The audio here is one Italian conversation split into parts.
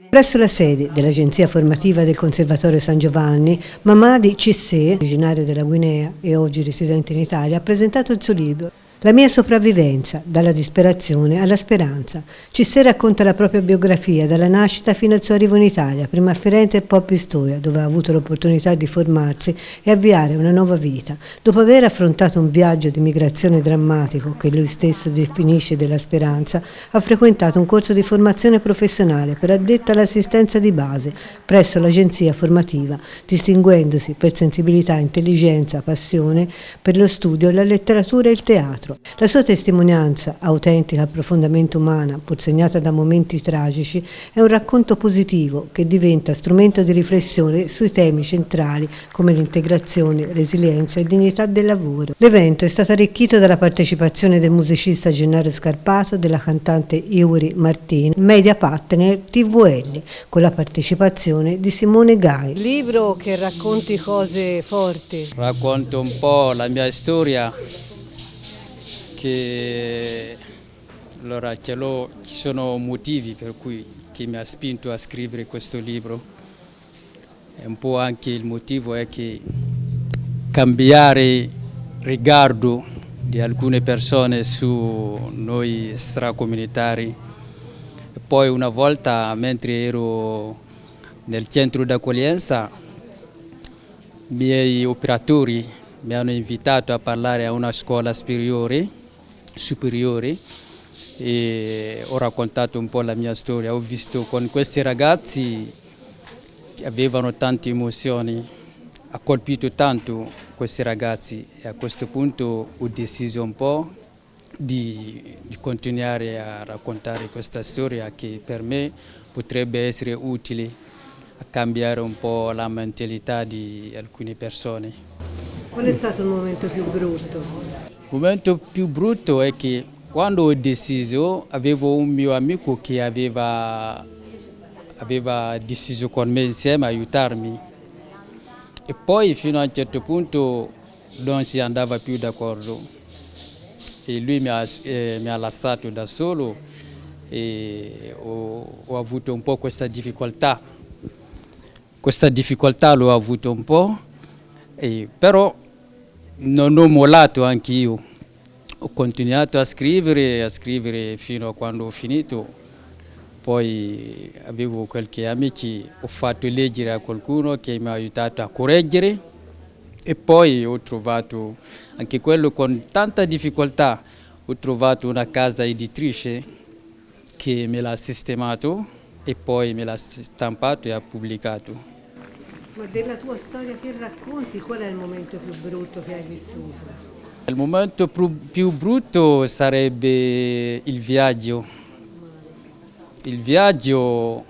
Presso la sede dell'agenzia formativa del Conservatorio San Giovanni, Mamadi Cissé, originario della Guinea e oggi residente in Italia, ha presentato il suo libro La mia sopravvivenza, dalla disperazione alla speranza. Cissé racconta la propria biografia, dalla nascita fino al suo arrivo in Italia, prima a Firenze e poi a Pistoia, dove ha avuto l'opportunità di formarsi e avviare una nuova vita. Dopo aver affrontato un viaggio di migrazione drammatico, che lui stesso definisce della speranza, ha frequentato un corso di formazione professionale per addetta all'assistenza di base presso l'agenzia formativa, distinguendosi per sensibilità, intelligenza, passione per lo studio, la letteratura e il teatro. La sua testimonianza, autentica, profondamente umana, pur segnata da momenti tragici, è un racconto positivo che diventa strumento di riflessione sui temi centrali come l'integrazione, resilienza e dignità del lavoro. L'evento è stato arricchito dalla partecipazione del musicista Gennaro Scarpato, della cantante Iuri Martin, media partner TVL, con la partecipazione di Simone Gai. Libro che racconti cose forti. Racconto un po' la mia storia. Allora ci sono motivi per cui che mi ha spinto a scrivere questo libro. E un po' anche il motivo è che cambiare riguardo di alcune persone su noi stracomunitari. E poi una volta, mentre ero nel centro d'accoglienza, i miei operatori mi hanno invitato a parlare a una scuola superiore e ho raccontato un po' la mia storia. Ho visto con questi ragazzi che avevano tante emozioni, ha colpito tanto questi ragazzi e a questo punto ho deciso un po' di continuare a raccontare questa storia che per me potrebbe essere utile a cambiare un po' la mentalità di alcune persone. Qual è stato il momento più brutto? Il momento più brutto è che quando ho deciso avevo un mio amico che aveva deciso con me insieme a aiutarmi e poi fino a un certo punto non si andava più d'accordo e lui mi ha lasciato da solo e ho avuto un po' questa difficoltà l'ho avuto un po', però non ho mollato anche io, ho continuato a scrivere fino a quando ho finito, poi avevo qualche amici, ho fatto leggere a qualcuno che mi ha aiutato a correggere e poi ho trovato, anche quello con tanta difficoltà, ho trovato una casa editrice che me l'ha sistemato e poi me l'ha stampato e ha pubblicato. Ma della tua storia che racconti, qual è il momento più brutto che hai vissuto? Il momento più brutto sarebbe il viaggio. Il viaggio,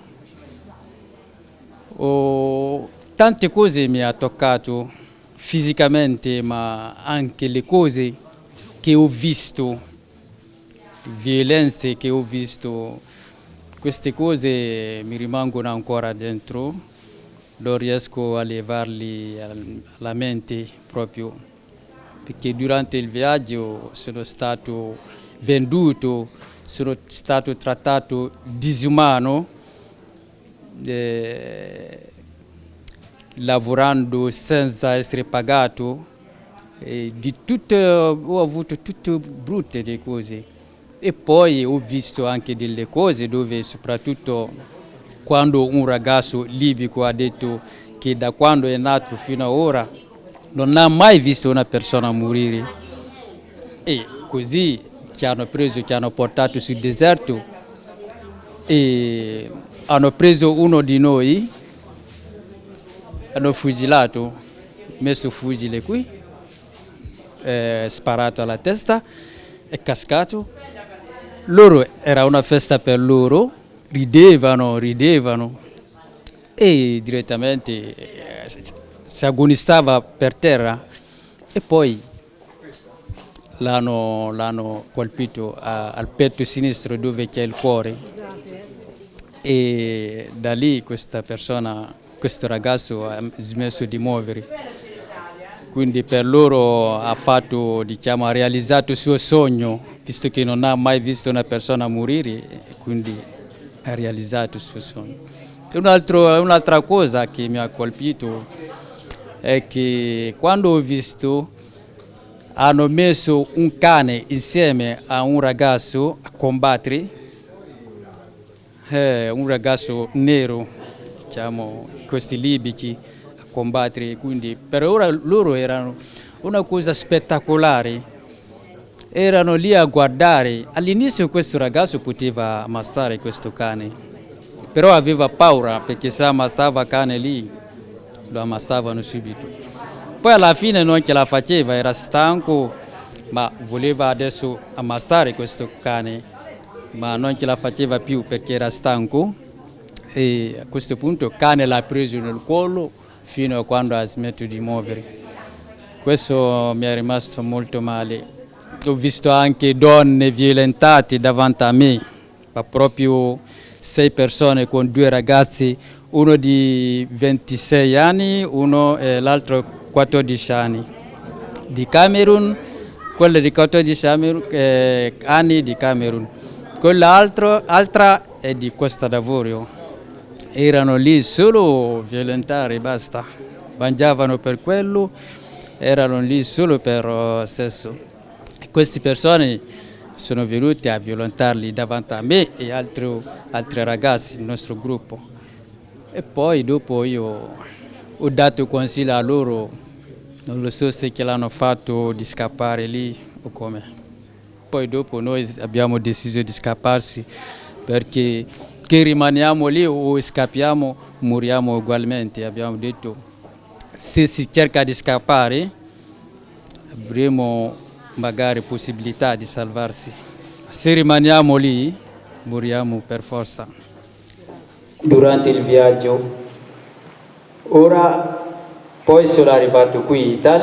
tante cose mi ha toccato fisicamente, ma anche le cose che ho visto, violenze che ho visto, queste cose mi rimangono ancora dentro. Non riesco a levarli alla mente proprio, perché durante il viaggio sono stato venduto, sono stato trattato disumano, lavorando senza essere pagato, ho avuto tutte brutte le cose. E poi ho visto anche delle cose dove soprattutto quando un ragazzo libico ha detto che da quando è nato fino ad ora non ha mai visto una persona morire e così ci hanno portato sul deserto e hanno preso uno di noi, hanno fucilato, messo fucile qui, sparato alla testa, è cascato. Era una festa per loro. Ridevano e direttamente si agonizzava per terra e poi l'hanno colpito al petto sinistro dove c'è il cuore e da lì questo ragazzo ha smesso di muovere. Quindi per loro ha realizzato il suo sogno, visto che non ha mai visto una persona morire, quindi realizzato il suo sogno. Un'altra cosa che mi ha colpito è che quando ho visto hanno messo un cane insieme a un ragazzo a combattere, un ragazzo nero, diciamo, questi libici a combattere, quindi per ora loro erano una cosa spettacolare, erano lì a guardare. All'inizio questo ragazzo poteva ammazzare questo cane, però aveva paura perché se ammazzava il cane lì lo ammazzavano subito. Poi alla fine non ce la faceva, era stanco, ma voleva adesso ammazzare questo cane, ma non ce la faceva più perché era stanco, e a questo punto il cane l'ha preso nel collo fino a quando ha smesso di muovere. Questo mi è rimasto molto male. Ho visto anche donne violentate davanti a me, ma proprio 6 persone con 2 ragazzi, uno di 26 anni, uno e l'altro 14 anni. Di Camerun, quello di 14 anni di Camerun, quell'altra è di Costa d'Avorio. Erano lì solo violentare, basta. Mangiavano per quello, erano lì solo per sesso. E queste persone sono venute a violentarli davanti a me e altri ragazzi del nostro gruppo. E poi dopo io ho dato consiglio a loro, non lo so se che l'hanno fatto di scappare lì o come. Poi dopo noi abbiamo deciso di scapparsi perché che rimaniamo lì o scappiamo moriamo ugualmente. Abbiamo detto se si cerca di scappare avremo magari possibilità di salvarsi. Se rimaniamo lì moriamo per forza. Durante il viaggio, ora poi sono arrivato qui in Italia.